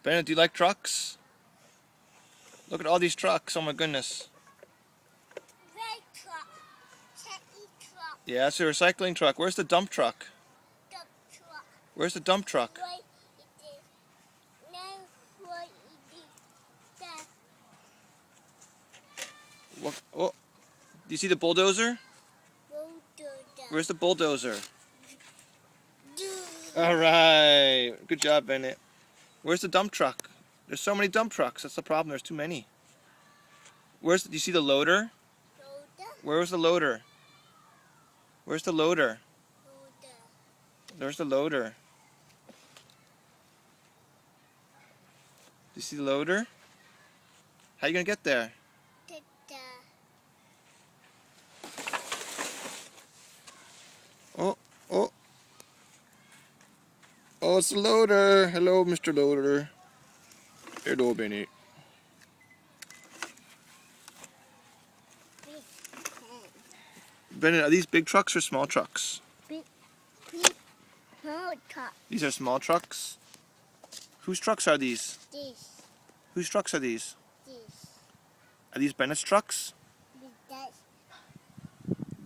Bennett, do you like trucks? Look at all these trucks. Oh my goodness. Red truck. Checky truck. Yeah, it's a recycling truck. Where's the dump truck? Dump truck. Where's the dump truck? Right it is. Now what it is. That. What? Oh, do you see the bulldozer? Bulldozer. Where's the bulldozer? Do. All right. Good job, Bennett. Where's the dump truck? There's so many dump trucks. That's the problem. There's too many. Do you see the loader? Loader. Where's the loader? Where's the loader? Loader. There's the loader. Do you see the loader? How you gonna get there? Oh, oh. Oh, it's the loader. Hello, Mr. Loader. Hello, Bennett. Bennett, are these big trucks or small trucks? Small truck. These are small trucks? Whose trucks are these? This. Whose trucks are these? This. Are these Bennett's trucks? That.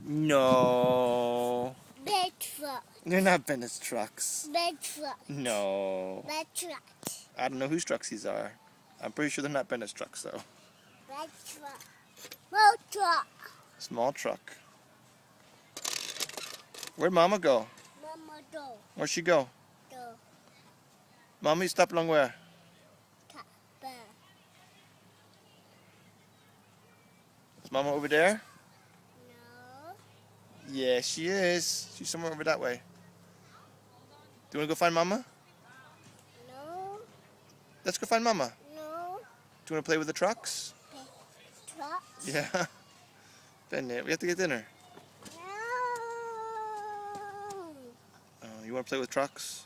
No. Big truck. They're not Bennett's trucks. Big truck. No. Big truck. I don't know whose trucks these are. I'm pretty sure they're not Bennett's trucks, though. Big truck. Small truck. Small truck. Where'd Mama go? Mama do. Where'd she go? Do. Mama, you stop along where? Bear. Is Mama over there? No. Yeah, she is. She's somewhere over that way. Do you want to go find Mama? No. Let's go find Mama. No. Do you want to play with the trucks? Big truck. Yeah. Bennett, we have to get dinner. No. You want to play with trucks?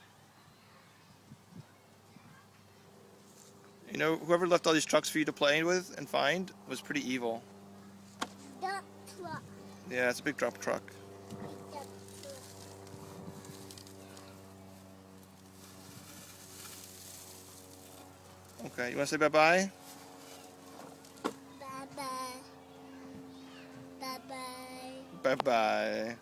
You know, whoever left all these trucks for you to play with and find was pretty evil. Dump truck. Yeah, it's a big dump truck. Dump truck. Okay, you want to say bye-bye? Bye bye. Bye bye. Bye-bye.